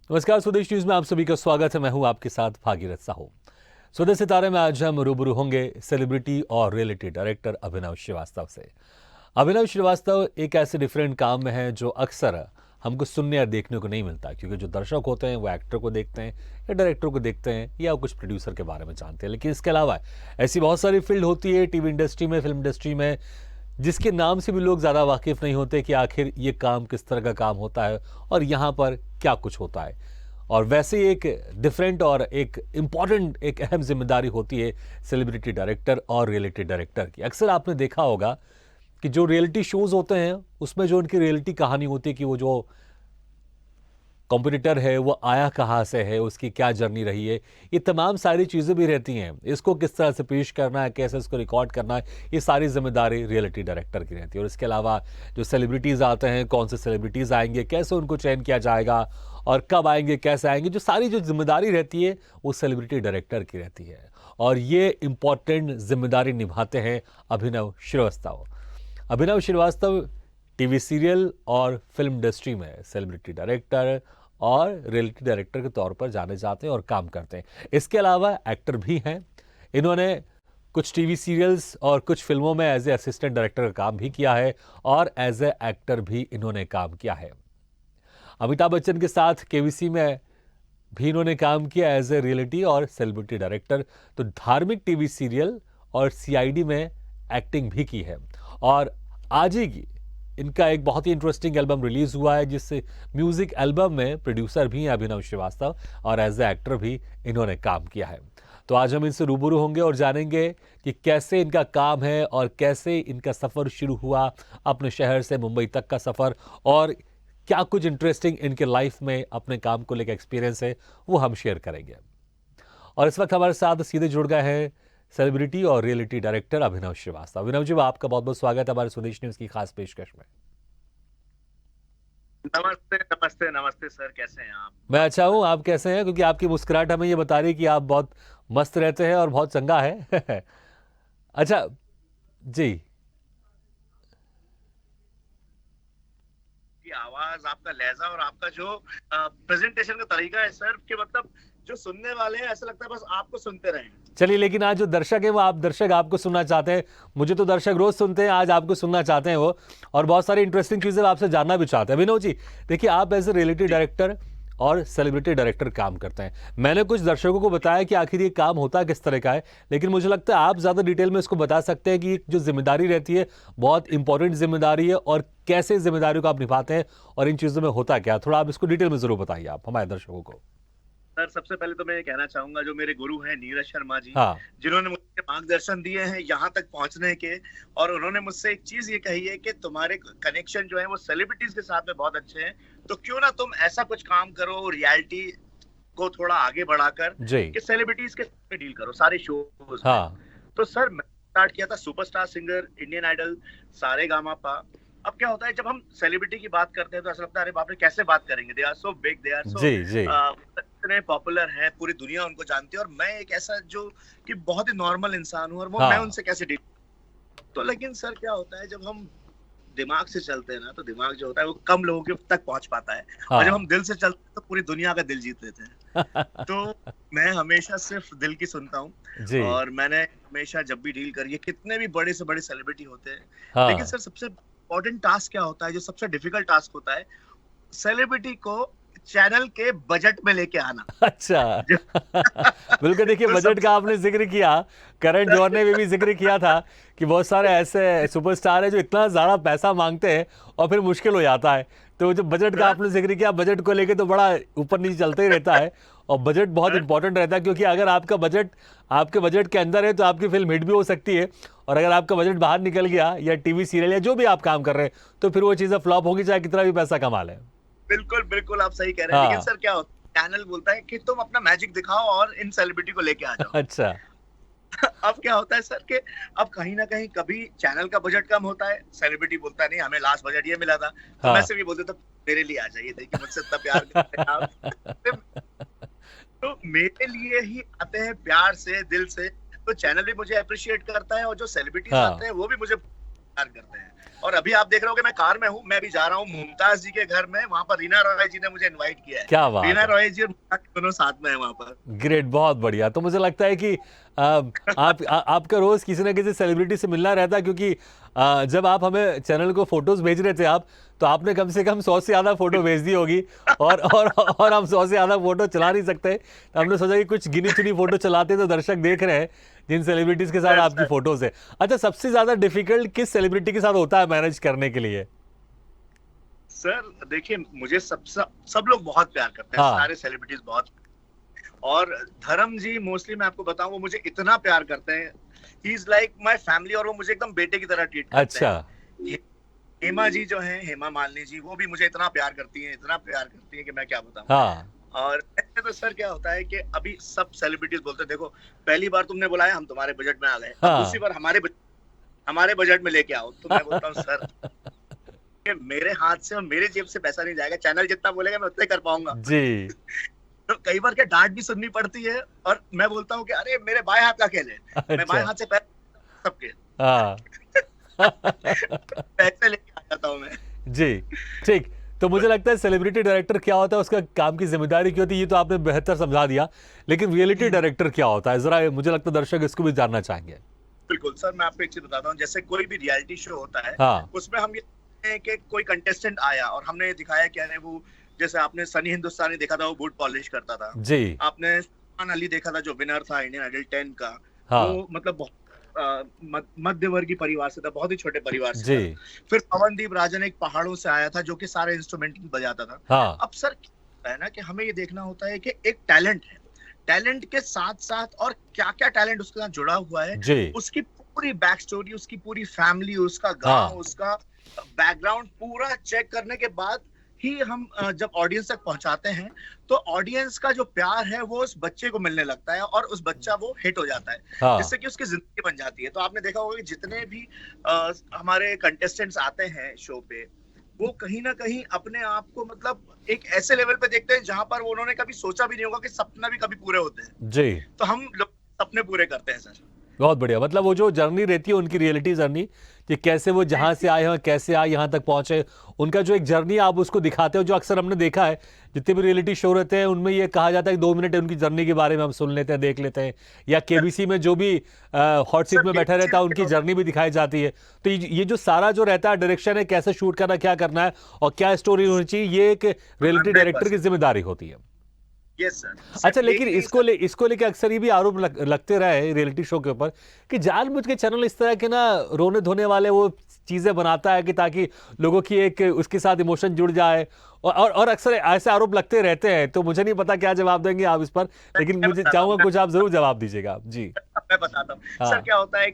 नमस्कार, स्वदेश न्यूज में आप सभी का स्वागत है। मैं हूं आपके साथ भागीरथ साहू। स्वदेश सितारे में आज हम रूबरू होंगे सेलिब्रिटी और रियलिटी डायरेक्टर अभिनव श्रीवास्तव से। अभिनव श्रीवास्तव एक ऐसे डिफरेंट काम में है जो अक्सर हमको सुनने या देखने को नहीं मिलता, क्योंकि जो दर्शक होते हैं वो एक्टर को देखते हैं या डायरेक्टर को देखते हैं या कुछ प्रोड्यूसर के बारे में जानते हैं। लेकिन इसके अलावा ऐसी बहुत सारी फील्ड होती है टीवी इंडस्ट्री में, फिल्म इंडस्ट्री में, जिसके नाम से भी लोग ज़्यादा वाकिफ नहीं होते कि आखिर ये काम किस तरह का काम होता है और यहाँ पर क्या कुछ होता है। और वैसे ही एक डिफरेंट और एक इम्पॉर्टेंट, एक अहम जिम्मेदारी होती है सेलिब्रिटी डायरेक्टर और रियलिटी डायरेक्टर की। अक्सर आपने देखा होगा कि जो रियलिटी शोज़ होते हैं उसमें जो उनकी रियलिटी कहानी होती है कि वो जो कॉम्पिटिटर है वो आया कहाँ से है, उसकी क्या जर्नी रही है, ये तमाम सारी चीज़ें भी रहती हैं। इसको किस तरह से पेश करना है, कैसे इसको रिकॉर्ड करना है, ये सारी जिम्मेदारी रियलिटी डायरेक्टर की रहती है। और इसके अलावा जो सेलिब्रिटीज़ आते हैं, कौन से सेलिब्रिटीज़ आएंगे, कैसे उनको चयन किया जाएगा और कब आएंगे, कैसे आएंगे, जो सारी जो जिम्मेदारी रहती है वो सेलिब्रिटी डायरेक्टर की रहती है। और ये इम्पॉर्टेंट जिम्मेदारी निभाते हैं अभिनव श्रीवास्तव। अभिनव श्रीवास्तव टीवी सीरियल और फिल्म इंडस्ट्री में सेलिब्रिटी डायरेक्टर और रियलिटी डायरेक्टर के तौर पर जाने जाते हैं और काम करते हैं। इसके अलावा एक्टर भी हैं। इन्होंने कुछ टीवी सीरियल्स और कुछ फिल्मों में एज ए असिस्टेंट डायरेक्टर का काम भी किया है और एज ए एक्टर भी इन्होंने काम किया है। अमिताभ बच्चन के साथ केबीसी में भी इन्होंने काम किया एज ए रियलिटी और सेलिब्रिटी डायरेक्टर। तो धार्मिक टीवी सीरियल और सीआईडी में एक्टिंग भी की है। और आज ही इनका एक बहुत ही इंटरेस्टिंग एल्बम रिलीज हुआ है, जिससे म्यूजिक एल्बम में प्रोड्यूसर भी हैं अभिनव श्रीवास्तव और एज ए एक्टर भी इन्होंने काम किया है। तो आज हम इनसे रूबरू होंगे और जानेंगे कि कैसे इनका काम है और कैसे इनका सफ़र शुरू हुआ, अपने शहर से मुंबई तक का सफ़र, और क्या कुछ इंटरेस्टिंग इनके लाइफ में अपने काम को लेकर एक्सपीरियंस है वो हम शेयर करेंगे। और इस वक्त हमारे साथ सीधे जुड़ गए हैं सेलिब्रिटी और रियलिटी डायरेक्टर अभिनव श्रीवास्तव। अभिनव जी, आपका बहुत बहुत स्वागत है हमारे स्वदेश न्यूज की खास पेशकश में। नमस्ते नमस्ते नमस्ते सर, कैसे हैं आप? मैं अच्छा हूँ, आप कैसे हैं? क्योंकि आपकी मुस्कुराहट हमें ये बता रही है कि आप बहुत मस्त रहते हैं और बहुत चंगा है। अच्छा जी। की आवाज, आपका लहजा और आपका जो प्रेजेंटेशन का तरीका है सर, कि मतलब जो सुनने वाले हैं ऐसा लगता है बस आपको सुनते रहें। चलिए, लेकिन आज जो दर्शक है वो दर्शक आपको सुनना चाहते हैं। मुझे तो दर्शक रोज सुनते हैं, आज आपको सुनना चाहते हैं वो, और बहुत सारी इंटरेस्टिंग चीजें आपसे जानना भी चाहते हैं। अभिनव जी, देखिए, आप एज ए रियलिटी डायरेक्टर और सेलिब्रिटी डायरेक्टर काम करते हैं। मैंने कुछ दर्शकों को बताया कि आखिर ये काम होता किस तरह का है, लेकिन मुझे लगता है आप ज्यादा डिटेल में इसको बता सकते हैं कि जो जिम्मेदारी रहती है बहुत इंपॉर्टेंट जिम्मेदारी है, और कैसे जिम्मेदारी को आप निभाते हैं और इन चीजों में होता क्या। थोड़ा आप इसको डिटेल में जरूर बताइए आप हमारे दर्शकों को। सर, सबसे पहले तो मैं ये कहना चाहूंगा, जो मेरे गुरु हैं नीरज शर्मा जी, हाँ। जिन्होंने मुझे मार्गदर्शन दिए हैं यहाँ तक पहुंचने के, और उन्होंने मुझसे एक चीज ये कही है कि तुम्हारे कनेक्शन जो है वो सेलिब्रिटीज के साथ में बहुत अच्छे हैं, तो क्यों ना तुम ऐसा कुछ काम करो रियलिटी को थोड़ा आगे बढ़ाकर कि सेलिब्रिटीज के साथ डील करो सारे शोज। हाँ। तो सर, मैं स्टार्ट किया था superstar singer, Indian Idol, Saregamapa. अब क्या होता है, जब हम सेलिब्रिटी की बात करते हैं तो ऐसा लगता है अरे बाप रे, कैसे बात करेंगे, they are so big, they are so इतने पॉपुलर है, पूरी दुनिया उनको जानती है, और मैं एक ऐसा जो कि बहुत ही नॉर्मल इंसान हूँ, और वो मैं उनसे कैसे डील। तो लेकिन सर क्या होता है, जब हम दिमाग से चलते हैं ना, तो दिमाग जो होता है वो कम लोगों के तक पहुंच पाता है, और जब हम दिल से चलते हैं तो पूरी दुनिया का दिल जीत लेते हैं। तो मैं हमेशा सिर्फ दिल की सुनता हूँ, और मैंने हमेशा जब भी डील करी है, कितने भी बड़े से बड़े सेलिब्रिटी होते हैं, लेकिन सर सबसे इम्पोर्टेंट टास्क क्या होता है, जो सबसे डिफिकल्ट टास्क होता है, सेलिब्रिटी को चैनल के बजट में लेके आना। अच्छा। बिल्कुल, देखिए, बजट का आपने जिक्र किया, करण जौहर ने भी जिक्र किया था कि बहुत सारे ऐसे सुपरस्टार हैं जो इतना ज़्यादा पैसा मांगते हैं और फिर मुश्किल हो जाता है। तो जो बजट का आपने जिक्र किया, बजट को लेके तो बड़ा ऊपर नीचे चलते ही रहता है, और बजट बहुत इंपॉर्टेंट रहता है, क्योंकि अगर आपका बजट आपके बजट के अंदर है तो आपकी फिल्म हिट भी हो सकती है, और अगर आपका बजट बाहर निकल गया, या टीवी सीरियल या जो भी आप काम कर रहे हैं, तो फिर वो चीज़ें फ्लॉप होगी, चाहे कितना भी पैसा कमा लें। बिल्कुल बिल्कुल, आप सही कह रहे हैं। लेकिन सर क्या होता है, चैनल बोलता है कि तुम अपना मैजिक दिखाओ और इन सेलिब्रिटी को लेके आ जाओ। अच्छा। अब क्या होता है सर, कि अब कहीं ना कहीं कभी चैनल का बजट कम होता है, सेलिब्रिटी बोलता है नहीं हमें लास्ट बजट ये मिला था, तो मैं सिर्फ ये बोलते तो मेरे लिए आ जाइए, देखिए मुझसे इतना प्यार करते हैं आप। तो मेरे लिए ही आते हैं प्यार से, दिल से, तो चैनल भी मुझे अप्रिशिएट करता है, और जो सेलिब्रिटीज आते हैं वो भी मुझे प्यार करते हैं। और अभी आप देख रहे हो कि मैं कार में हूँ, मैं भी जा रहा हूँ मुमताज जी के घर में, वहां पर रीना रॉय जी ने मुझे इनवाइट किया है। क्या बात रीना है। रॉय जी और मुमताज दोनों साथ में है वहां पर। ग्रेट, बहुत बढ़िया। तो मुझे लगता है कि आपका रोज किसी ना किसी सेलिब्रिटी से मिलना रहता है, क्योंकि जब आप हमें चैनल को फोटोज भेज रहे थे आप, तो आपने कम से कम 100 से ज्यादा फोटो भेज दी होगी, और हम 100 से ज्यादा फोटो चला नहीं सकते, तो हमने सोचा कि कुछ गिनी चुनी फोटो चलाते तो दर्शक देख रहे हैं जिन सेलिब्रिटीज के साथ आपकी फोटोज है। अच्छा, सबसे ज्यादा डिफिकल्ट किस सेलिब्रिटी के साथ होता है मैनेज करने के लिए? सर देखिए, मुझे सब लोग बहुत प्यार करते हैं, सारे सेलिब्रिटीज बहुत, और धर्म जी मोस्टली मैं आपको बताऊं, वो मुझे इतना प्यार करते हैं, he is like my family, और वो मुझे एकदम बेटे की तरह ट्रीट करते हैं। अच्छा। हेमा जी जो हैं, हेमा मालिनी जी, वो भी मुझे इतना प्यार करती हैं, इतना प्यार करती हैं कि मैं क्या बताऊं। हाँ। और ऐसे तो सर क्या होता है कि अभी सब सेलिब्रिटीज बोलते हैं, देखो पहली बार तुमने बुलाया, हम तुम्हारे बजट में आ गए, हाँ। दूसरी बार हमारे बजट में लेके आओ। तो मैं बोलता हूँ सर कि मेरे हाथ से और मेरे जेब से पैसा नहीं जाएगा, चैनल जितना बोलेगा मैं उतना ही कर पाऊंगा जी। तो कई बार क्या डांट भी सुननी पड़ती है, और मैं बोलता हूँ कि अरे मेरे बाएं हाथ का खेल है। अच्छा। मैं बाएं हाथ से सबके हाँ। पैसे लेके आ जाता हूँ मैं। जी, ठीक। तो मुझे लगता है सेलिब्रिटी डायरेक्टर क्या होता है, उसका काम की जिम्मेदारी क्या होती है, ये तो आपने बेहतर समझा दिया, लेकिन रियलिटी डायरेक्टर क्या होता है, जरा मुझे लगता है दर्शक इसको भी जानना चाहेंगे। बिल्कुल सर, मैं आपको एक चीज बताता हूँ, जैसे कोई भी रियलिटी शो होता है, हाँ। उसमें हम ये कि कोई कंटेस्टेंट आया और हमने ये दिखाया कि अरे वो, जैसे आपने सनी हिंदुस्तानी देखा था, वो बूट पॉलिश करता था जी। आपने सलमान अली देखा था जो विनर था इंडियन आइडल 10 का। हाँ। वो मतलब मध्य वर्गीय परिवार से था, बहुत ही छोटे परिवार से जी। था। फिर पवनदीप राजन एक पहाड़ों से आया था जो कि सारे इंस्ट्रूमेंट बजाता था। हाँ। अब सर है ना कि हमें ये देखना होता है कि एक टैलेंट है, टैलेंट के साथ साथ और क्या क्या टैलेंट उसके साथ जुड़ा हुआ है, उसकी पूरी बैक स्टोरी, उसकी पूरी फैमिली, उसका गांव, उसका बैकग्राउंड पूरा चेक करने के बाद ही हम जब ऑडियंस तक पहुंचाते हैं, तो ऑडियंस का जो प्यार है वो उस बच्चे को मिलने लगता है, और उस बच्चा वो हिट हो जाता है, जिससे कि उसकी जिंदगी बन जाती है। तो आपने देखा होगा कि जितने भी हमारे कंटेस्टेंट्स आते हैं शो पे, वो कहीं ना कहीं अपने आप को मतलब एक ऐसे लेवल पे देखते हैं जहां पर उन्होंने कभी सोचा भी नहीं होगा कि सपना भी कभी पूरे होते हैं। जी। तो हम लोग सपने पूरे करते हैं सर। बहुत बढ़िया। मतलब वो जो जर्नी रहती है उनकी, रियलिटी जर्नी, कि कैसे वो जहां से आए हैं, कैसे आए यहाँ तक पहुंचे, उनका जो एक जर्नी आप उसको दिखाते हो, जो अक्सर हमने देखा है जितने भी रियलिटी शो रहते हैं उनमें ये कहा जाता है कि 2 मिनट उनकी जर्नी के बारे में हम सुन लेते हैं, देख लेते हैं, या केबीसी में जो भी हॉट सीट में बैठा रहता है उनकी जर्नी भी दिखाई जाती है। तो ये जो सारा जो रहता है डायरेक्शन है, कैसे शूट करना, क्या करना है और क्या स्टोरी होनी चाहिए, ये एक रियलिटी डायरेक्टर की जिम्मेदारी होती है। Yes sir. अच्छा, लेकिन इसको लेके अक्सर ये भी आरोप लगते रहे रियलिटी शो के ऊपर कि जानबूझ के चैनल इस तरह के ना रोने धोने वाले वो चीजें बनाता है कि ताकि लोगों की एक उसके साथ इमोशन जुड़ जाए, और अक्सर ऐसे आरोप लगते रहते हैं। तो मुझे नहीं पता क्या जवाब देंगे आप इस पर, लेकिन मुझे चाहूंगा कुछ आप जरूर जवाब दीजिएगा। जी मैं बताता हूँ सर क्या होता है।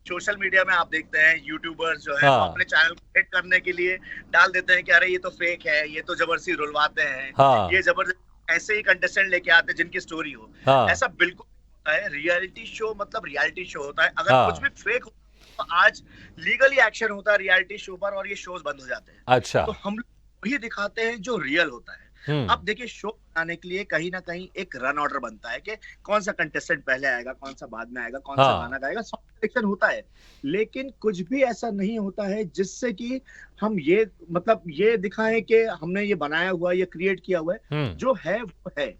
सोशल मीडिया में आप देखते हैं यूट्यूबर्स जो है वो अपने चैनल को हिट करने के लिए डाल देते हैं कि अरे ये तो फेक है, ये तो जबरदस्ती रुलवाते हैं, ये जबरदस्ती ऐसे ही कंटेस्टेंट लेके आते हैं जिनकी स्टोरी हो। ऐसा बिल्कुल होता है। रियलिटी शो मतलब रियलिटी शो होता है। अगर कुछ भी फेक हो तो आज लीगली एक्शन होता है रियलिटी शो पर, और ये शोज बंद हो जाते हैं। अच्छा। तो हम लोग वही दिखाते हैं जो रियल होता है। अब देखिए, शो बनाने के लिए कहीं ना कहीं एक रन ऑर्डर बनता है कि कौन सा कंटेस्टेंट पहले आएगा, कौन सा बाद में आएगा, कौन सा गाना गाएगा, सिलेक्शन होता है। लेकिन कुछ भी ऐसा नहीं होता है जिससे कि हम ये मतलब ये दिखाएं कि हमने ये बनाया हुआ, ये क्रिएट किया हुआ है। जो है वो है,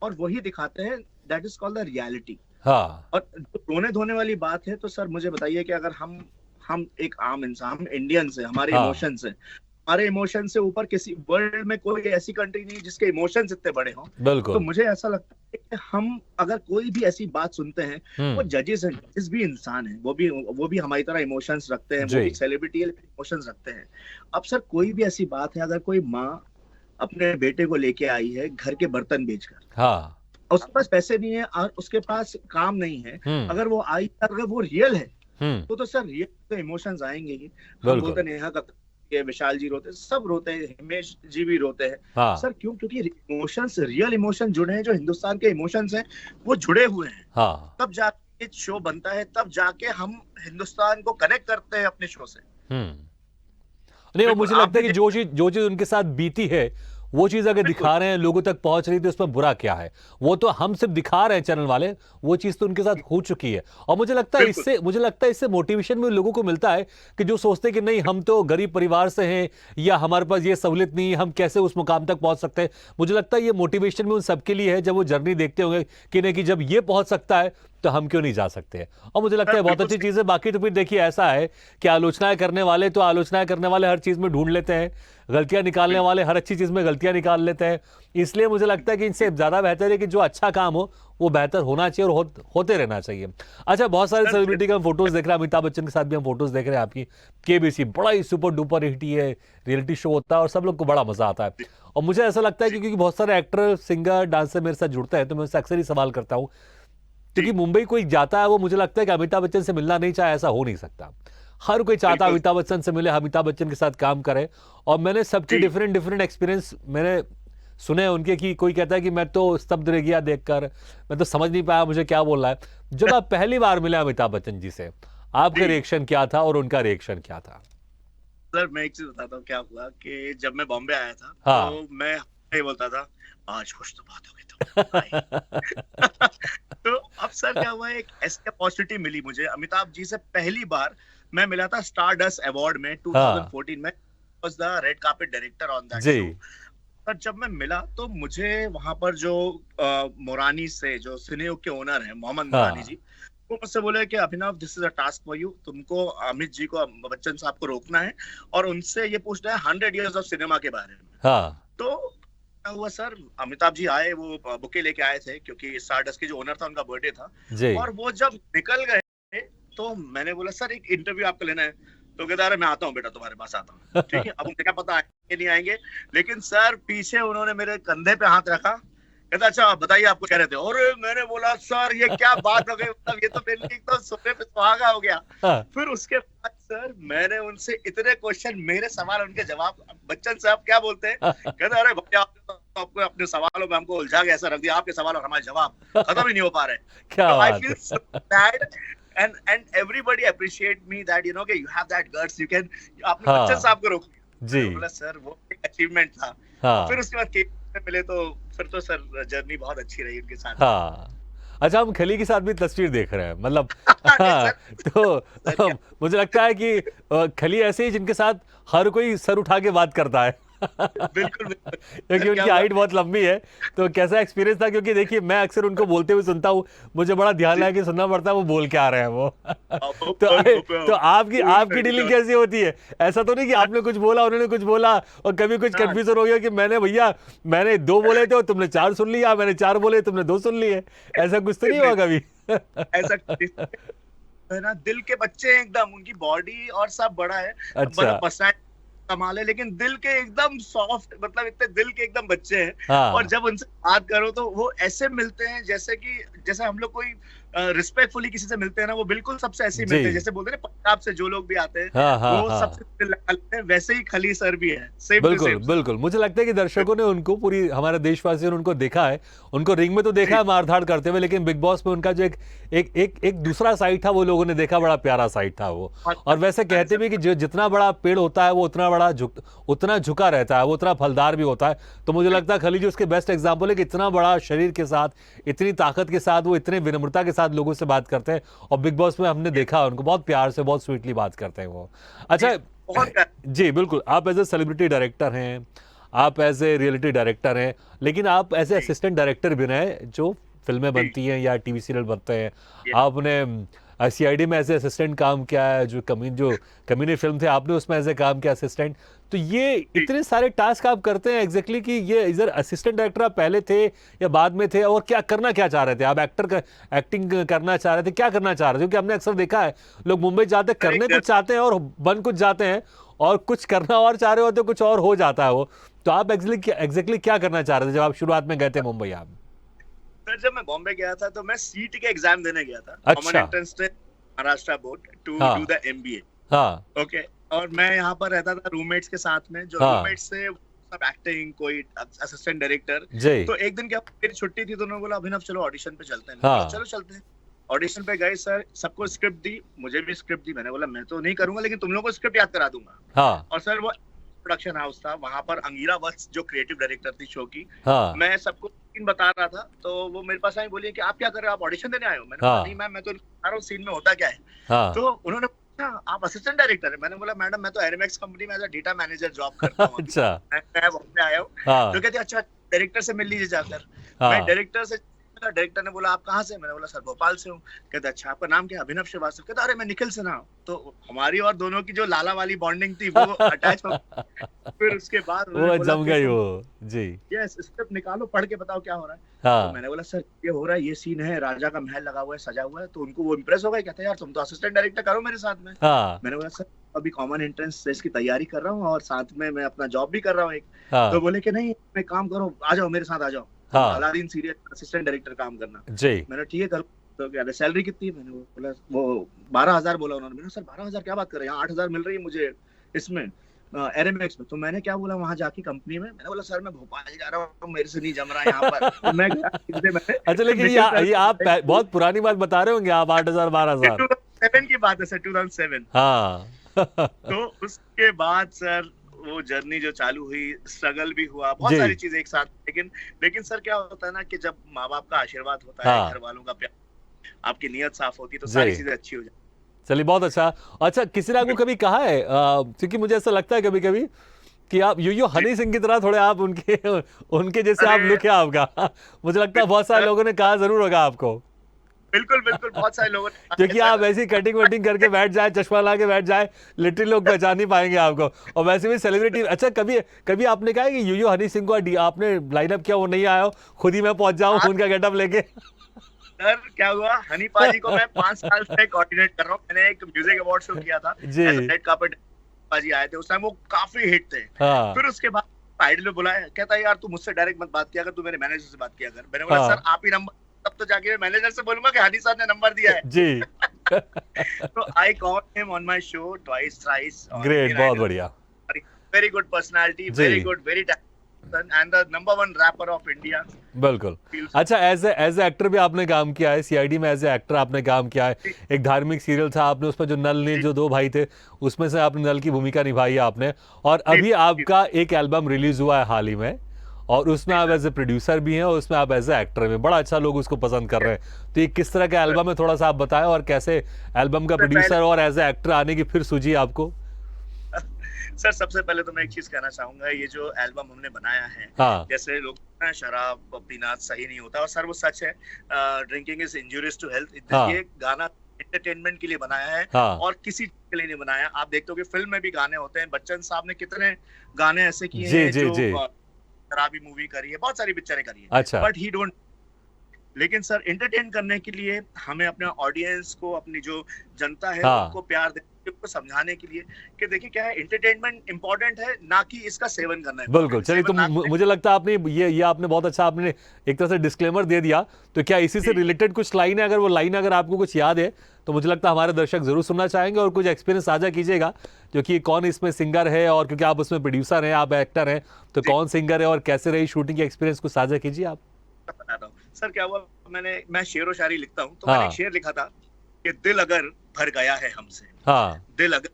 और वही दिखाते हैं। That is called the reality. और रोने धोने वाली बात है तो सर मुझे बताइए कि अगर हम एक आम इंसान, हम इंडियन से, हमारे इमोशन से, हमारे इमोशन से ऊपर किसी वर्ल्ड में कोई ऐसी कंट्री नहीं जिसके इमोशंस इतने बड़े हों। बिल्कुल। तो मुझे ऐसा लगता है कि हम अगर कोई भी ऐसी बात सुनते हैं, वो जजेस हैं, जजेस भी इंसान हैं, वो भी हमारी तरह इमोशंस रखते हैं, वो भी सेलिब्रिटी है लेकिन इमोशंस रखते हैं। अब सर कोई भी ऐसी बात है, अगर कोई माँ अपने बेटे को लेके आई है घर के बर्तन बेचकर, उसके पास पैसे नहीं है और उसके पास काम नहीं है, अगर वो आई, अगर वो रियल है तो सर रियल तो इमोशंस आएंगे ही। हम बोलते हैं नेहा कक्कड़, विशाल जी रोते, सब रोते हैं, हिमेश जी भी रोते हैं। सर क्यों? क्योंकि इमोशंस, रियल इमोशन जुड़े हैं, जो हिंदुस्तान के इमोशंस हैं वो जुड़े हुए हैं। तब जाके शो बनता है, तब जाके हम हिंदुस्तान को कनेक्ट करते हैं अपने शो से। नहीं, और मुझे लगता है कि जो चीज उनके साथ बीती है वो चीज़ अगर दिखा रहे हैं, लोगों तक पहुंच रही, तो उसमें बुरा क्या है? वो तो हम सिर्फ दिखा रहे हैं चैनल वाले, वो चीज़ तो उनके साथ हो चुकी है। और मुझे लगता है इससे मोटिवेशन भी लोगों को मिलता है कि जो सोचते हैं कि नहीं, हम तो गरीब परिवार से हैं या हमारे पास ये सहूलियत नहीं है, हम कैसे उस मुकाम तक पहुंच सकते हैं। मुझे लगता है ये मोटिवेशन भी उन सबके लिए है, जब वो जर्नी देखते होंगे कि नहीं, कि जब ये पहुंच सकता है तो हम क्यों नहीं जा सकते हैं। और मुझे लगता है बहुत अच्छी चीज़ है। बाकी तो फिर देखिए, ऐसा है कि आलोचनाएं करने वाले हर चीज़ में ढूंढ लेते हैं, गलतियां निकालने वाले हर अच्छी चीज़ में गलतियां निकाल लेते हैं। इसलिए मुझे लगता है कि इनसे ज़्यादा बेहतर है कि जो अच्छा काम हो वो बेहतर होना चाहिए और होते रहना चाहिए। अच्छा, बहुत सारे सेलिब्रिटी का हम फोटोज देख रहे हैं, अमिताभ बच्चन के साथ भी हम फोटोज देख रहे हैं आपकी। केबीसी बड़ा ही सुपर डुपर हिट है, रियलिटी शो होता है और सब लोग को बड़ा मजा आता है। और मुझे ऐसा लगता है कि क्योंकि बहुत सारे एक्टर, सिंगर, डांसर मेरे साथ जुड़ते हैं, तो मैं उससे अक्सर ही सवाल करता हूँ, क्योंकि मुंबई कोई जाता है, वो मुझे लगता है कि अमिताभ बच्चन से मिलना नहीं चाहे, ऐसा हो नहीं सकता। हर कोई चाहता है अमिताभ बच्चन से मिले, अमिताभ बच्चन के साथ काम करे। और मैंने सबके डिफरेंट एक्सपीरियंस मैंने सुने उनके, कि कोई कहता है कि मैं तो स्तब्ध रह गया देखकर, मैं तो समझ नहीं पाया मुझे क्या बोल रहा है। जब आप पहली बार मिले अमिताभ बच्चन जी से, आपका रिएक्शन क्या था और उनका रिएक्शन क्या था? सर मैं एक चीज बताता हूँ क्या हुआ कि जब मैं बॉम्बे आया था, हाँ। तो मैं यही बोलता था, आज कुछ तो बात होगी तो तो अब सर क्या हुआ, एक ऐसी अपॉर्चुनिटी मिली मुझे अमिताभ जी से। पहली बार मैं मिला था स्टारडस्ट अवार्ड में 2014 में, was the red carpet director on that show. पर जब मैं मिला तो मुझे वहां पर जो मोरानी से, जो सिनेयोग के ओनर है मोहम्मद मोरानी जी, वो मुझसे बोले कि Abhinav, this is a task for you, तुमको अमित जी को, बच्चन साहब को रोकना है और उनसे ये पूछना है 100 इयर्स ऑफ सिनेमा के बारे में। तो क्या हुआ सर, अमिताभ जी आए, वो बुके लेके आए थे, क्योंकि स्टारडस्ट के जो ओनर था उनका बर्थडे था। और वो जब निकल गए तो मैंने बोला, सर एक इंटरव्यू आपको लेना है। तो कहता है, मैं आता हूँ बेटा, तुम्हारे पास आता हूँ। ठीक है, अब मुझे क्या पता आएंगे नहीं आएंगे, लेकिन सर पीछे उन्होंने मेरे कंधे पे हाथ रखा, कहता अच्छा बताइए आपको कह रहे थे। और मैंने बोला, सर ये क्या बात हो गई, मतलब ये तो मेरे लिए तो सोने पे सुहागा हो गया। फिर उसके बाद सर मैंने उनसे इतने क्वेश्चन, मेरे सवाल उनके जवाब, बच्चन साहब क्या बोलते हैं, कहते अरे भैया आपको अपने सवालों में हमको उलझा के ऐसा रख दिया, आपके सवाल और हमारे जवाब खत्म ही नहीं हो पा रहे। क्या I feel so bad, and everybody appreciate me that you know कि you have that guts, you can, आपने बच्चन साहब को रोक जी। बोला सर वो एक अचीवमेंट था। फिर उसके बाद केबीसी में मिले, तो फिर तो सर जर्नी बहुत अच्छी रही उनके साथ। अच्छा, हम खली के साथ भी तस्वीर देख रहे हैं, मतलब तो मुझे लगता है कि खली ऐसे ही जिनके साथ हर कोई सर उठा के बात करता है। बिल्कुल क्योंकि उनकी हाइट बहुत लंबी है। तो कैसा एक्सपीरियंस था? क्योंकि देखिए, मैं अक्सर उनको बोलते हुए सुनता हूँ, मुझे बड़ा ध्यान लगा कि सुनना पड़ता है वो बोल क्या रहे हैं वो। तो आपकी डीलिंग कैसी होती है? ऐसा तो नहीं कि आपने कुछ बोला, उन्होंने कुछ बोला और कभी कुछ कंफ्यूजन हो गया कि मैंने 2 बोले थे और तुमने 4 सुन लिया, मैंने 4 बोले तुमने 2 सुन लिए, ऐसा कुछ तो नहीं हुआ कभी? ऐसा ना, दिल के बच्चे एकदम, उनकी बॉडी और सब बड़ा है, अच्छा कमाल है, लेकिन दिल के एकदम सॉफ्ट, मतलब इतने दिल के एकदम बच्चे हैं। और जब उनसे बात करो तो वो ऐसे मिलते हैं जैसे हम लोग कोई रिस्पेक्टफुली किसी से मिलते हैं ना, वो बिल्कुल सबसे ऐसे ही मिलते हैं, जैसे बोलते हैं पंजाब से जो लोग भी आते हैं, वो सबसे लगते हैं, वैसे ही खली सर भी है। बिल्कुल मुझे लगता है कि दर्शकों ने उनको, पूरी हमारे देशवासियों ने उनको देखा है, उनको रिंग में तो देखा है मारधाड़ करते हुए, लेकिन बिग बॉस में उनका जो एक दूसरा साइड था वो लोगों ने देखा, बड़ा प्यारा साइड था वो। और वैसे कहते भी कि जो जितना बड़ा पेड़ होता है वो उतना झुका रहता है, वो उतना फलदार भी होता है। तो मुझे लगता है खली जी उसके बेस्ट एग्जाम्पल है कि इतना बड़ा शरीर के साथ, इतनी ताकत के साथ, वो इतने विनम्रता के साथ लोगों से बात करते हैं। और बिग बॉस में हमने देखा उनको बहुत प्यार से, बहुत स्वीटली बात करते हैं वो। अच्छा जी, बिल्कुल, आप एज ए सेलिब्रिटी डायरेक्टर हैं, आप एज ए रियलिटी डायरेक्टर हैं, लेकिन आप एज ए असिस्टेंट डायरेक्टर भी रहे, जो फिल्में बनती हैं या टीवी सीरियल बनते हैं। आपने CID में एज ए असिस्टेंट काम किया है, जो कम्युनी फिल्म थे आपने उसमें एज ए काम किया असिस्टेंट। तो ये इतने सारे टास्क आप करते हैं, एग्जैक्टली कि ये इधर असिस्टेंट डायरेक्टर आप पहले थे या बाद में थे, और क्या चाह रहे थे आप? एक्टिंग करना चाह रहे थे, क्या करना चाह रहे थे? क्योंकि हमने अक्सर देखा है लोग मुंबई जाते करने कुछ चाहते हैं और बन कुछ जाते हैं, और कुछ करना और चाह रहे होते कुछ और हो जाता है वो। तो आप एग्जैक्टली क्या करना चाह रहे थे जब आप शुरुआत में गए थे मुंबई? आप सर जब मैं बॉम्बे गया था तो मैं सीट के एग्जाम देने गया था, common entrance test Maharashtra board to do the MBA। Okay, और मैं यहाँ पर रहता था रूममेट्स के साथ में, जो रूममेट्स से सब एक्टिंग, कोई असिस्टेंट डायरेक्टर। तो एक दिन क्या, मेरी छुट्टी थी, तो उन्होंने बोला अभिनव चलो ऑडिशन पे चलते हैं। चलो चलते हैं। ऑडिशन पे गए सर, सबको स्क्रिप्ट दी, मुझे भी स्क्रिप्ट दी। मैंने बोला मैं तो नहीं करूंगा, लेकिन तुम लोगों को स्क्रिप्ट याद करा दूंगा। और सर वो प्रोडक्शन हाउस था, वहां पर अंगीरा वत्स जो क्रिएटिव डायरेक्टर थी शो की, हाँ मैं सबको सीन बता रहा था, तो वो मेरे पास आई, बोली कि आप क्या कर रहे हो, आप ऑडिशन देने आए हो? मैंने बोला नहीं हाँ मैम, मैं तो बता रहा हूँ सीन में होता क्या है। हाँ तो उन्होंने पूछा आप असिस्टेंट डायरेक्टर है? मैंने बोला मैडम मैं तो एरोमैक्स कंपनी में as a data manager job करता हूँ अभी, अच्छा मैं वहाँ पे आया हूँ। हाँ तो कहते अच्छा डायरेक्टर से मिल लीजिए जाकर। मैं हाँ डायरेक्टर से, डायरेक्टर ने बोला आप कहाँ से? मैंने बोला सर भोपाल से हूँ। कहते अच्छा आपका नाम क्या? अभिनव श्रीवास्तव। कहता अरे मैं निखिल सिन्हा हूँ। तो हमारी और दोनों की जो लाला वाली बॉन्डिंग थी वो अटैच हो। फिर उसके बाद उन्होंने वो बोला जम कि गई तुम वो। जी यस स्क्रिप्ट निकालो, पढ़ के बताओ क्या हो रहा है। तो हाँ मैंने बोला सर ये हो रहा है, ये सीन है, राजा का महल लगा हुआ है, सजा हुआ है। तो उनको वो इम्प्रेस हो गए, कहते यार तुम तो असिस्टेंट डायरेक्टर करो मेरे साथ में। हाँ मैंने बोला सर अभी कॉमन एंट्रेंस टेस्ट की तैयारी कर रहा हूँ और साथ में मैं अपना जॉब भी कर रहा हूँ एक। तो हाँ बोले कि नहीं मैं काम करो, आ जाओ मेरे साथ आ जाओ, तुम हाँ अलादीन सीरियल असिस्टेंट डायरेक्टर काम करना। जी मैंने ठीक है करो। तो क्या सैलरी कितनी है? मैंने बोला वो 12,000 बोला उन्होंने। मैंने सर 12,000 क्या बात कर रहे हैं, यहाँ 8,000 मिल रही है मुझे इसमें एरोमैक्स में। तो मैंने क्या बोला वहां जाके कंपनी में, मैंने बोला सर मैं भोपाल जा रहा हूँ, मेरे से नहीं जम रहा है यहाँ पर। तो मैं गया सीधे मैंने अच्छा लेकिन निखिल सर ये आप बहुत पुरानी बात बता रहे होंगे आप 8,000 12,000। 2007 की बात है सर, 2007। हाँ तो उसके बाद सर वो जर्नी जो चालू हुई, स्ट्रगल भी हुआ, बहुत जी सारी चीजें एक साथ। लेकिन सर क्या होता है ना कि जब माँ बाप का आशीर्वाद होता है, हाँ घर वालों का प्यार, आपकी नीयत साफ होती है, तो जी सारी चीजें अच्छी हो जाती चलिए बहुत अच्छा। अच्छा किसी ने आपको कभी कहा है क्योंकि मुझे ऐसा लगता है कभी कभी कि आप यूं है। हनी सिंह की तरह थोड़े आप उनके उनके जैसे आप अरे लुक है आपका मुझे लगता है बहुत सारे सर, लोगों ने कहा जरूर होगा आपको बिल्कुल बिल्कुल, बहुत सारे लोगों ने कहा है क्योंकि आप सर। ऐसी कटिंग वटिंग करके बैठ जाए, चश्मा ला के बैठ जाए, लिटरली लोग पहचान नहीं पाएंगे आपको। और वैसे भी सेलिब्रिटी। अच्छा कभी कभी आपने कहा है कि यूं हनी सिंह को आपने लाइनअप किया, वो नहीं आया हो, खुद ही मैं पहुंच जाऊं आज उनका गेटअप लेके? सर क्या हुआ, हनी पाजी को मैं 5 साल से कोऑर्डिनेट कर रहा हूँ। मैंने एक म्यूजिक अवार्ड शो किया था, जी एज रेड कार्पेट पाजी आए थे, उस टाइम वो काफी हिट थे। हाँ फिर उसके बाद आइडल में बुलाया, कहता है यार तू मुझसे डायरेक्ट मत बात किया कर, तू मेरे मैनेजर से बात किया कर। मैंने बोला हाँ सर आप ही नंबर, तब तो जाके मैनेजर से बोलूंगा कि हनी साहब ने नंबर दिया है। जी तो I call him on my show twice thrice on great, Indian बहुत आइडल। बढ़िया वेरी गुड पर्सनालिटी, जी very good, very talented and the number 1 rapper of India. बिल्कुल। अच्छा एज ए एक्टर भी आपने काम किया है, सीआईडी में एज ए एक्टर आपने काम किया है। एक धार्मिक सीरियल था, आपने उसमें जो नल ने जो दो भाई थे उसमें से आपने नल की भूमिका निभाई है आपने। और अभी आपका एक एल्बम रिलीज हुआ है हाल ही में, और उसमें आप एज ए प्रोड्यूसर भी हैं और उसमें आप एज ए एक्टर में बड़ा अच्छा लोग उसको पसंद कर रहे हैं। तो ये किस तरह का एल्बम है, थोड़ा सा आप बताएं, और कैसे एल्बम का प्रोड्यूसर और एज ए एक्टर आने की फिर सूझी आपको? सर सबसे पहले तो मैं एक चीज कहना चाहूंगा, ये जो एल्बम हमने बनाया है, हाँ जैसे लोग शराब पीना सही नहीं होता, और सर वो सच है, drinking is injurious to health. हाँ ये गाना एंटरटेनमेंट के लिए बनाया है हाँ और किसी के लिए नहीं बनाया। आप देखते हो कि फिल्म में भी गाने होते हैं, बच्चन साहब ने कितने गाने ऐसे किए जी हैं जी जो जी शराबी मूवी करी है, बहुत सारी पिक्चरें करी है, अच्छा बट ही डोंट। लेकिन सर एंटरटेन करने के लिए हमें अपने ऑडियंस को, अपनी जो जनता है हाँ उनको प्यार देने, उनको समझाने के लिए कि देखिए क्या है, एंटरटेनमेंट इंपॉर्टेंट है, ना कि इसका सेवन करना है। बिल्कुल। चलिए तो सेवन ना करें। मुझे लगता है आपने ये आपने बहुत अच्छा आपने एक तरह से डिस्क्लेमर दे दिया। तो क्या इसी से जी। रिलेटेड कुछ लाइन है, अगर वो लाइन अगर आपको कुछ याद है तो मुझे लगता है हमारे दर्शक जरूर सुनना चाहेंगे, और कुछ एक्सपीरियंस साझा कीजिएगा क्योंकि कौन इसमें सिंगर है, और क्योंकि आप उसमें प्रोड्यूसर हैं, आप एक्टर हैं, तो जी। कौन सिंगर है और कैसे रही शूटिंग की एक्सपीरियंस को साझा कीजिए आप। बताता हूँ सर क्या हुआ, मैं शेर व शायरी लिखता हूँ, तो मैंने एक हाँ शेर लिखा था कि दिल अगर भर गया है हमसे, हाँ दिल अगर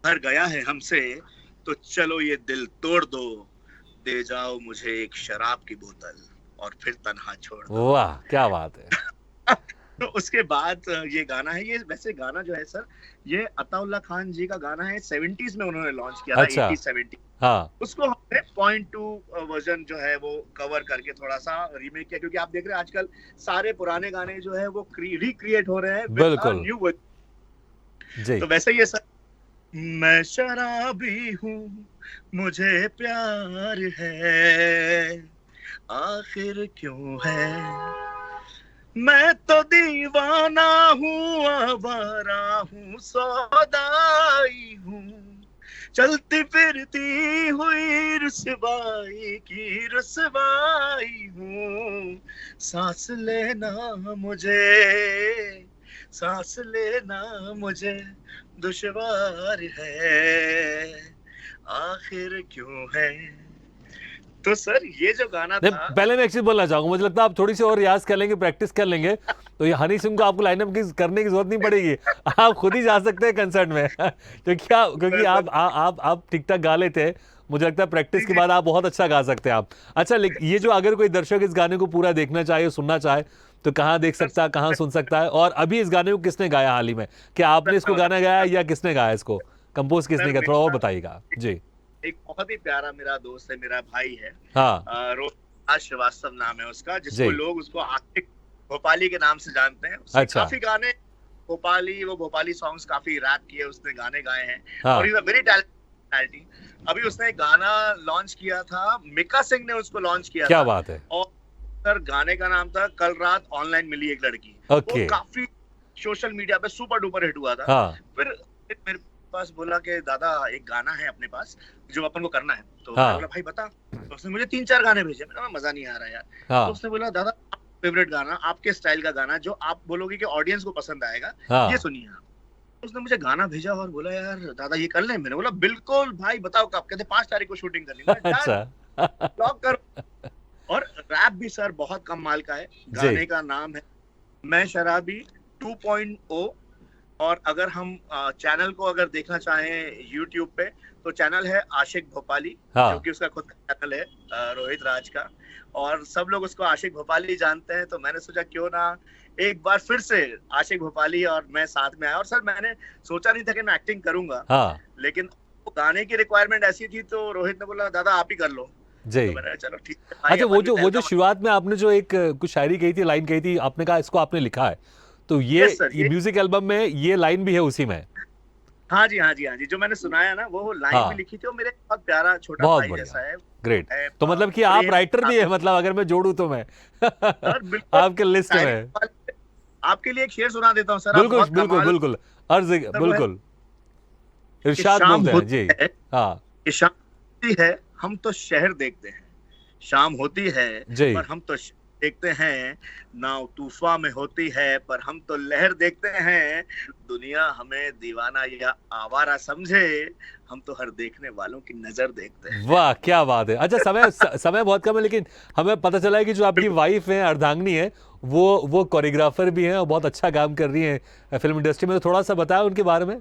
भर गया है हमसे, तो चलो ये दिल तोड़ दो, दे जाओ मुझे एक शराब की बोतल और फिर तन्हा छोड़ दो। वाह क्या बात है। तो उसके बाद ये गाना है, ये वैसे गाना जो है सर, ये अताउल्ला खान जी का गाना है, 70s में उन्होंने लॉन्च किया था, अच्छा 80-70। हाँ उसको हमने 0.2 वर्जन जो है वो कवर करके थोड़ा सा रीमेक किया, क्योंकि आप देख रहे हैं आजकल सारे पुराने गाने जो है वो रिक्रिएट हो रहे हैं विद अ बिल्कुल न्यू वर्जन। जी तो वैसे ये सर, मैं शराबी हूँ मुझे प्यार है, आखिर क्यों है, मैं तो दीवाना हूँ, आवारा हूँ, सौदाई हूँ, चलती फिरती हुई रुसवाई की रुसवाई हूँ, सांस लेना मुझे, सांस लेना मुझे दुश्वार है, आखिर क्यों है। तो सर ये जो गाना नहीं, था, पहले मैं एक चीज बोलना चाहूंगा, मुझे लगता है आप थोड़ी सी और रियाज कर लेंगे, प्रैक्टिस कर लेंगे, तो ये हनी सिंह को आपको लाइनअप की करने की जरूरत नहीं पड़ेगी, आप खुद ही जा सकते हैं कंसर्ट में क्योंकि आप ठीक ठाक गा लेते हैं, मुझे लगता है प्रैक्टिस के बाद आप बहुत अच्छा गा सकते हैं आप। अच्छा, लेकिन ये जो अगर कोई दर्शक इस गाने को पूरा देखना चाहे, सुनना चाहे, तो कहाँ देख सकता है, कहाँ सुन सकता है? और अभी इस गाने को किसने गाया हाल ही में? क्या आपने इसको गाना गाया या किसने गाया इसको? कंपोज किसने किया? थोड़ा और बताइएगा जी। एक बहुत ही प्यारा मेरा दोस्त है, मेरा भाई है, हाँ, रोहित श्रीवास्तव नाम है उसका, जिसको लोग उसको आशिक भोपाली के नाम से जानते हैं। अच्छा। काफी गाने वो भोपाली सॉन्ग्स काफी रैप किए उसने, गाने गाए हैं। हाँ। और वेरी टैलेंटेड। अभी उसने एक गाना लॉन्च किया था, मिका सिंह ने उसको लॉन्च किया क्या था। बात है। और सर गाने का नाम था कल रात ऑनलाइन मिली एक लड़की। ओके। वो काफी सोशल मीडिया पे सुपर डुपर हिट हुआ था। हाँ। फिर मेरे पास बोला कि दादा एक गाना है अपने पास जो अपन को करना है। तो हाँ। मैं बोला भाई बता। तो उसने मुझे 3-4 गाने भेजे। मैंने मजा नहीं आ रहा यार। हाँ। तो उसने बोला दादा फेवरेट गाना, आपके स्टाइल का गाना जो आप बोलोगे कि ऑडियंस को पसंद आएगा, हाँ। ये सुनिए आप। उसने मुझे गाना भेजा और बोला यार दादा ये कर ले। मैंने बोला बिल्कुल भाई, बताओ कब? कहते 5 तारीख को शूटिंग करनी है। अच्छा। लॉक करो। और रैप भी सर बहुत कमाल का है। गाने का नाम है मैं शराबी 2.0। और अगर हम चैनल को अगर देखना चाहें यूट्यूब पे, तो चैनल है आशिक भोपाली। हाँ। जो कि उसका खुद का चैनल है, रोहित राज का। और सब लोग उसको आशिक भोपाली जानते हैं। तो मैंने सोचा क्यों ना एक बार फिर से आशिक भोपाली और मैं साथ में आया। और सर मैंने सोचा नहीं था कि मैं एक्टिंग करूंगा। हाँ। लेकिन वो गाने की रिक्वायरमेंट ऐसी थी, तो रोहित ने बोला दादा आप ही कर लो। जी। तो मैंने चलो ठीक है। अच्छा, वो जो शुरुआत में आपने जो एक कुछ शायरी कही थी, लाइन कही थी, आपने कहा इसको आपने लिखा है, तो ये म्यूजिक एल्बम में ये लाइन भी है उसी में? हाँ जी, हाँ जी, हाँ जी। जो मैंने सुनाया ना वो लाइन भी लिखी थी। और मेरे बहुत प्यारा छोटा भाई जैसा है। ग्रेट। तो मतलब कि आप राइटर भी है, मतलब अगर मैं जोड़ू तो मैं आपके लिस्ट में। आपके लिए एक शेर सुना देता हूँ सर। बिल्कुल बिल्कुल बिल्कुल, अर्ज बिल्कुल, इरशाद बोलते हैं जी। हाँ। शाम होती है हम तो शहर देखते हैं, शाम होती है पर हम तो देखते हैं, नाव तूफान में होती है पर हम तो लहर देखते हैं, दुनिया हमें दीवाना या आवारा समझे, हम तो हर देखने वालों की नजर देखते हैं। वाह क्या बात है। अच्छा, समय बहुत कम है, लेकिन हमें पता चला है कि जो आपकी वाइफ है अर्धांगिनी है, वो कोरियोग्राफर भी हैं और बहुत अच्छा काम कर रही हैं फिल्म इंडस्ट्री में। तो थोड़ा सा बताया उनके बारे में।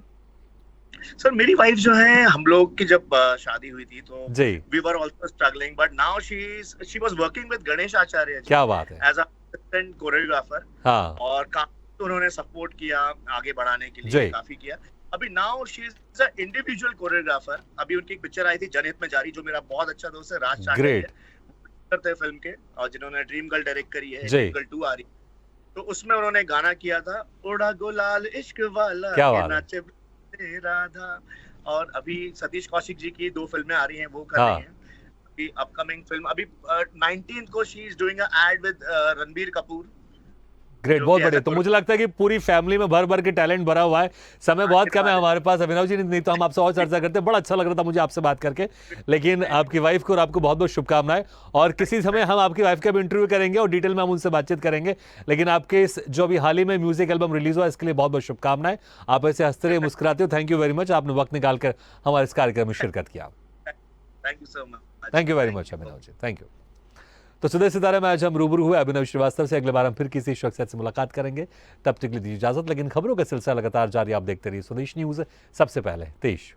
सर मेरी वाइफ जो है, हम लोग की जब शादी हुई थी तो we were also struggling, but now she was working with Ganesh Acharya ji. क्या बात है। As a assistant choreographer. हाँ। और काफी उन्होंने सपोर्ट किया आगे बढ़ाने के लिए, काफी किया। अभी now she is a individual choreographer. अभी उनकी एक पिक्चर आई थी जनहित में जारी, जो मेरा बहुत अच्छा दोस्त है राज चांदनी करते हैं फिल्म के, और जिन्होंने ड्रीम गर्ल डायरेक्ट करी है, ड्रीम गर्ल 2 आ रही। तो उसमें उन्होंने गाना किया था, उड़ा गुलाल इश्क वाला के नाचे राधा। और अभी सतीश कौशिक जी की 2 फिल्में आ रही हैं, वो कर रही हैं। अभी अपकमिंग फिल्म अभी 19th को she is doing a ad with Ranbir Kapoor. Great, बहुत बढ़िया। तो मुझे लगता है कि पूरी फैमिली में भर भर के टैलेंट भरा हुआ है। समय बहुत कम है हमारे पास अभिनव जी, नहीं तो हम आपसे और चर्चा करते। बड़ा अच्छा लग रहा था मुझे आपसे बात करके। लेकिन आपकी वाइफ को और आपको बहुत बहुत शुभकामनाएं। और किसी समय हम आपकी वाइफ का भी इंटरव्यू करेंगे और डिटेल में हम उनसे बातचीत करेंगे। लेकिन आपके इस जो अभी हाल ही में म्यूजिक एल्बम रिलीज हुआ, इसके लिए बहुत बहुत शुभकामनाएं। आप ऐसे हंसते रहे, मुस्कुराते हो। थैंक यू वेरी मच, आपने वक्त निकाल कर हमारे इस कार्यक्रम में शिरकत किया। Thank you so much. Thank you very much Abhinav ji, thank you. तो सुबह सितारे में आज हम रूबरू हुए अभिनव श्रीवास्तव से। अगले बार हम फिर किसी शख्सियत से मुलाकात करेंगे। तब तक के लिए दीजिए इजाजत। लेकिन खबरों का सिलसिला लगातार जारी, आप देखते रहिए स्वदेश न्यूज़। सबसे पहले देश।